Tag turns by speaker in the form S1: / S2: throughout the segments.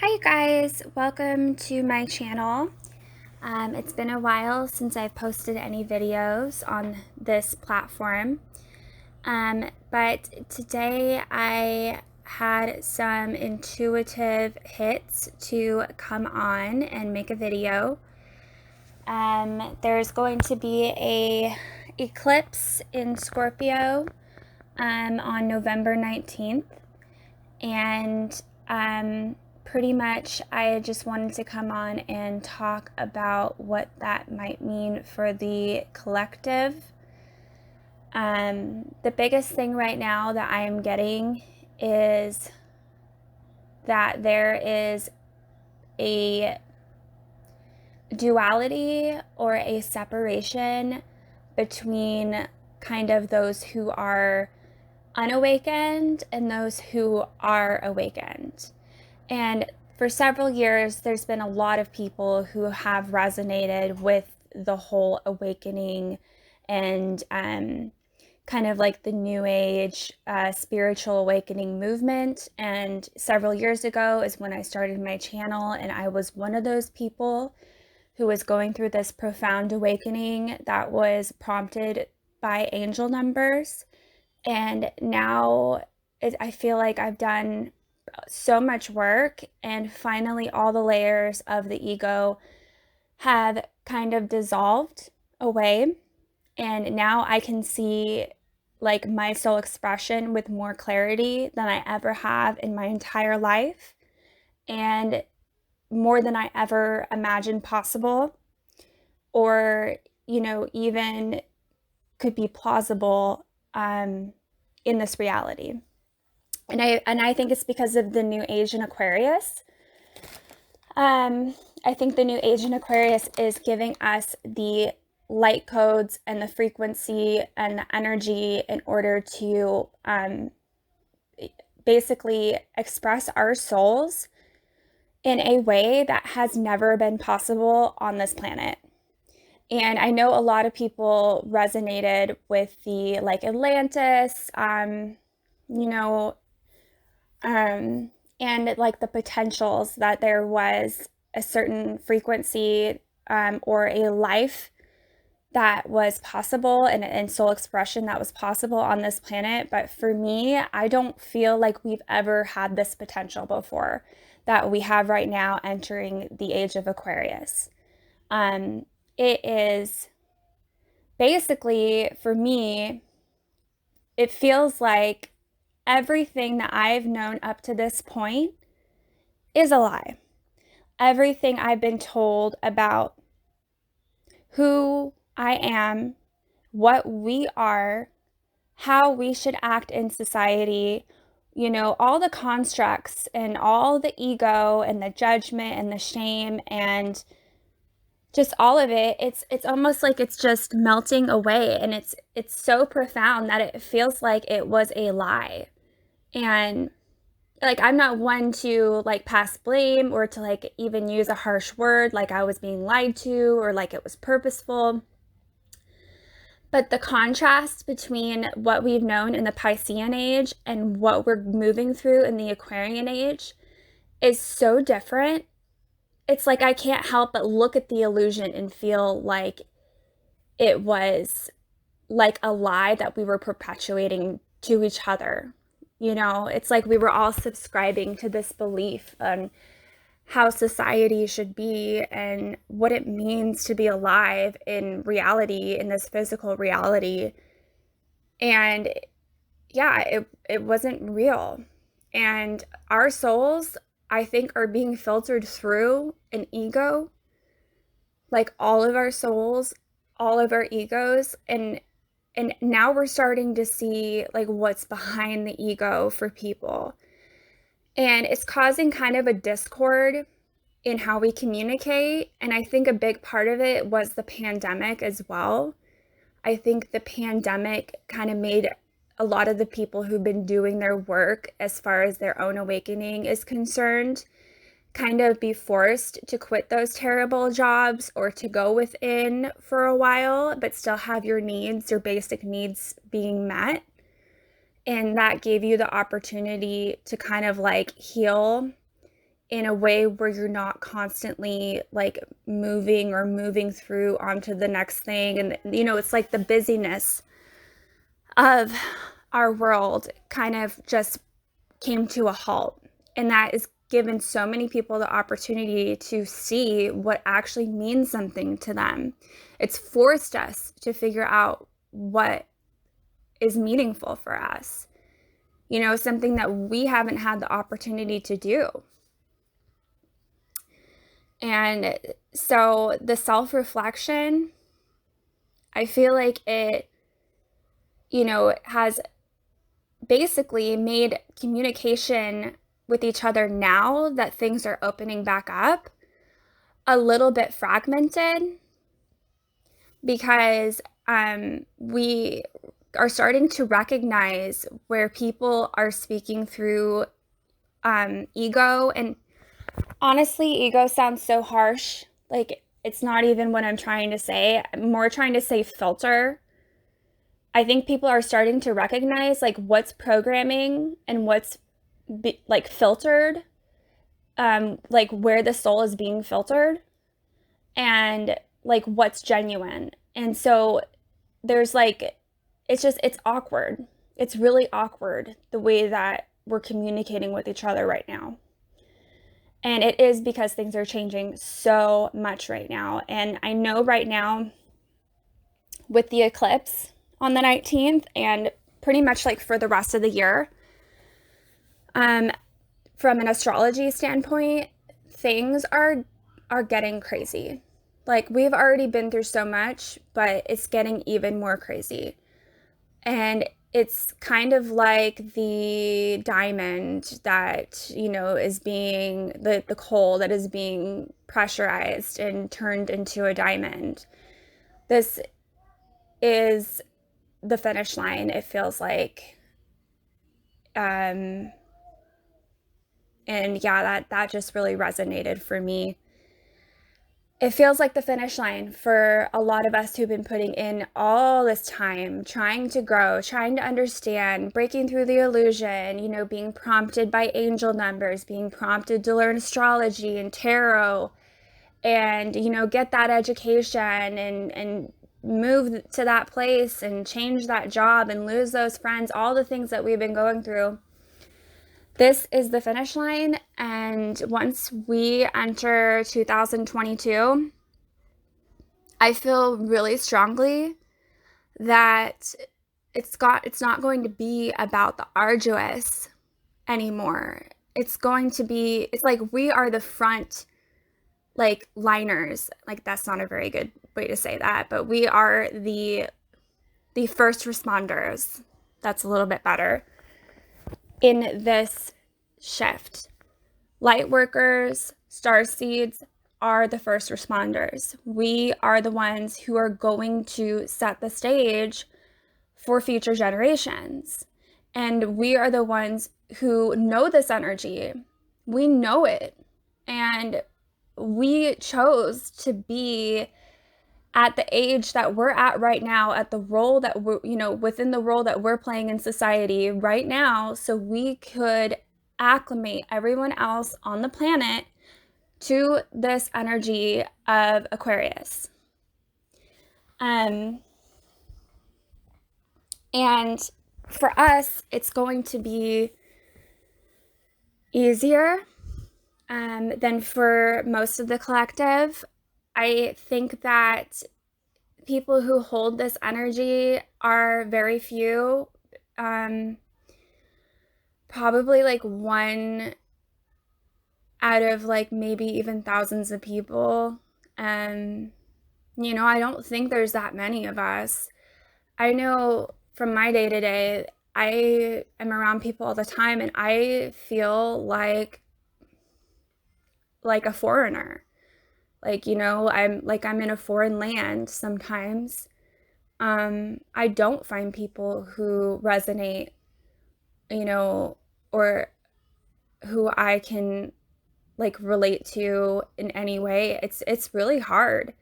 S1: Hi guys, welcome to my channel. It's been a while since I've posted any videos on this platform, but today I had some intuitive hits to come on and make a video. There's going to be a eclipse in Scorpio on November 19th, and pretty much I just wanted to come on and talk about what that might mean for the collective. The biggest thing right now that I am getting is that there is a duality or a separation between kind of those who are unawakened and those who are awakened. And for several years, there's been a lot of people who have resonated with the whole awakening and kind of like the New Age spiritual awakening movement. And several years ago is when I started my channel, and I was one of those people who was going through this profound awakening that was prompted by angel numbers. And now I feel like I've done so much work, and finally all the layers of the ego have kind of dissolved away, and now I can see like my soul expression with more clarity than I ever have in my entire life, and more than I ever imagined possible, or even could be plausible in this reality. And I think it's because of the new age in Aquarius. I think the new age in Aquarius is giving us the light codes and the frequency and the energy in order to basically express our souls in a way that has never been possible on this planet. And I know a lot of people resonated with the like Atlantis, you know, and like the potentials that there was a certain frequency or a life that was possible, and soul expression that was possible on this planet. But for me, I don't feel like we've ever had this potential before that we have right now entering the age of Aquarius. It is basically, for me, it feels like everything that I've known up to this point is a lie. Everything I've been told about who I am, what we are, how we should act in society, all the constructs and all the ego and the judgment and the shame and just all of it, it's almost like it's just melting away, and it's so profound that it feels like it was a lie. And like, I'm not one to like pass blame or to like even use a harsh word like I was being lied to or like it was purposeful. But the contrast between what we've known in the Piscean age and what we're moving through in the Aquarian age is so different. It's like I can't help but look at the illusion and feel like it was like a lie that we were perpetuating to each other. It's like we were all subscribing to this belief on how society should be and what it means to be alive in reality, in this physical reality. And yeah, it wasn't real. And our souls, I think, are being filtered through an ego, like all of our souls, all of our egos. And now we're starting to see like what's behind the ego for people. And it's causing kind of a discord in how we communicate. And I think a big part of it was the pandemic as well. I think the pandemic kind of made a lot of the people who've been doing their work as far as their own awakening is concerned kind of be forced to quit those terrible jobs or to go within for a while, but still have your needs, your basic needs being met. And that gave you the opportunity to kind of like heal in a way where you're not constantly like moving through onto the next thing. And, it's like the busyness of our world kind of just came to a halt. And that is given so many people the opportunity to see what actually means something to them. It's forced us to figure out what is meaningful for us, something that we haven't had the opportunity to do. And so the self-reflection, I feel like it, has basically made communication with each other, now that things are opening back up, a little bit fragmented, because we are starting to recognize where people are speaking through ego. And honestly, ego sounds so harsh. Like, it's not even what I'm trying to say. I'm more trying to say filter. I think people are starting to recognize like what's programming and what's like filtered, like where the soul is being filtered, and like what's genuine. And so there's like, it's awkward. It's really awkward the way that we're communicating with each other right now. And it is because things are changing so much right now. And I know right now with the eclipse on the 19th, and pretty much like for the rest of the year, from an astrology standpoint, things are getting crazy. Like, we've already been through so much, but it's getting even more crazy. And it's kind of like the diamond that, is being, the coal that is being pressurized and turned into a diamond. This is the finish line, it feels like. And yeah, that just really resonated for me. It feels like the finish line for a lot of us who've been putting in all this time, trying to grow, trying to understand, breaking through the illusion, being prompted by angel numbers, being prompted to learn astrology and tarot, and, get that education and move to that place and change that job and lose those friends, all the things that we've been going through. This is the finish line, and once we enter 2022, I feel really strongly that it's not going to be about the arduous anymore. It's like we are the front, like, liners. Like, that's not a very good way to say that, but we are the first responders. That's a little bit better. In this shift, light workers, starseeds are the first responders. We are the ones who are going to set the stage for future generations. And we are the ones who know this energy. We know it. And we chose to be at the age that we're at right now, at the role that we're, within the role that we're playing in society right now, so we could acclimate everyone else on the planet to this energy of Aquarius. And for us, it's going to be easier than for most of the collective. I think that people who hold this energy are very few. Probably like one out of like maybe even thousands of people. I don't think there's that many of us. I know from my day to day, I am around people all the time, and I feel like a foreigner. Like, I'm in a foreign land sometimes. I don't find people who resonate, or who I can like relate to in any way. It's really hard.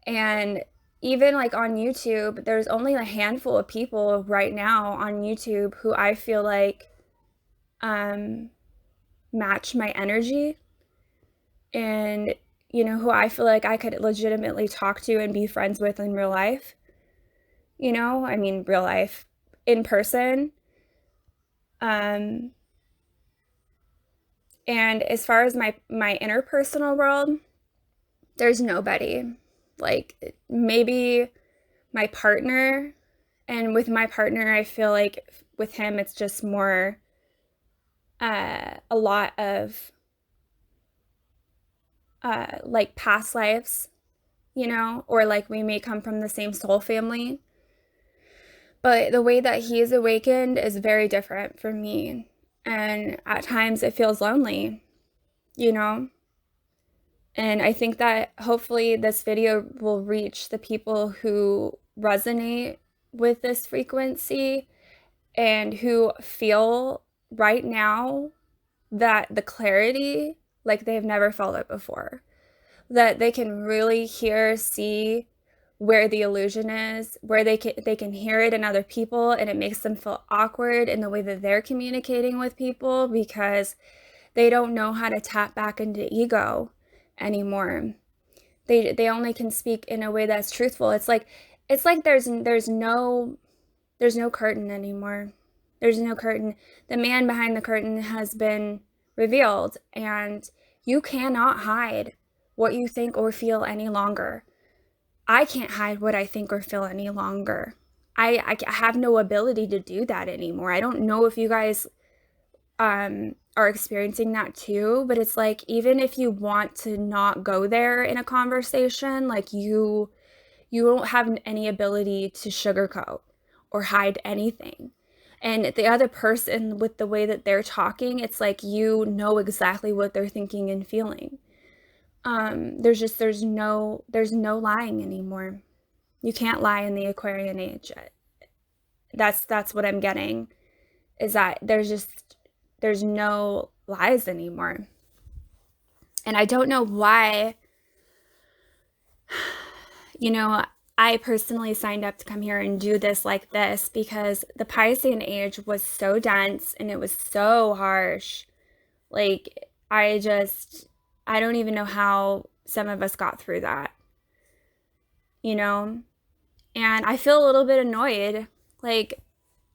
S1: And even like on YouTube, there's only a handful of people right now on YouTube who I feel like match my energy. and, who I feel like I could legitimately talk to and be friends with in real life. I mean, real life, in person. Um, and as far as my interpersonal world, there's nobody. Like, maybe my partner, and with my partner, I feel like with him, it's just more a lot of like past lives, or like we may come from the same soul family. But the way that he is awakened is very different for me. And at times it feels lonely, you know? And I think that hopefully this video will reach the people who resonate with this frequency and who feel right now that the clarity like they've never felt it before. That they can really hear, see where the illusion is, where they can hear it in other people, and it makes them feel awkward in the way that they're communicating with people because they don't know how to tap back into ego anymore. They only can speak in a way that's truthful. It's like there's no curtain anymore. There's no curtain. The man behind the curtain has been revealed, and you cannot hide what you think or feel any longer. I can't hide what I think or feel any longer. I have no ability to do that anymore. I don't know if you guys are experiencing that too, but it's like even if you want to not go there in a conversation, like you don't have any ability to sugarcoat or hide anything. And the other person, with the way that they're talking, it's like you know exactly what they're thinking and feeling. There's no lying anymore. You can't lie in the Aquarian age. That's what I'm getting, is that there's no lies anymore. And I don't know why, I personally signed up to come here and do this like this because the Piscean age was so dense and it was so harsh. Like, I don't even know how some of us got through that, you know? And I feel a little bit annoyed. Like,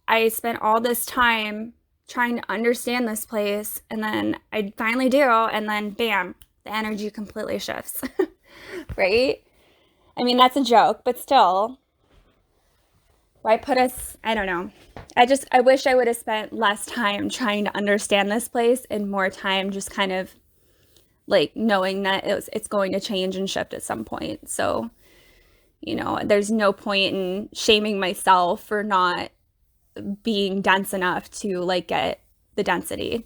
S1: I spent all this time trying to understand this place, and then I finally do, and then bam, the energy completely shifts. Right? I mean, that's a joke, but still, why put us, I don't know. I wish I would have spent less time trying to understand this place and more time just kind of like knowing that it's going to change and shift at some point. So, there's no point in shaming myself for not being dense enough to like get the density.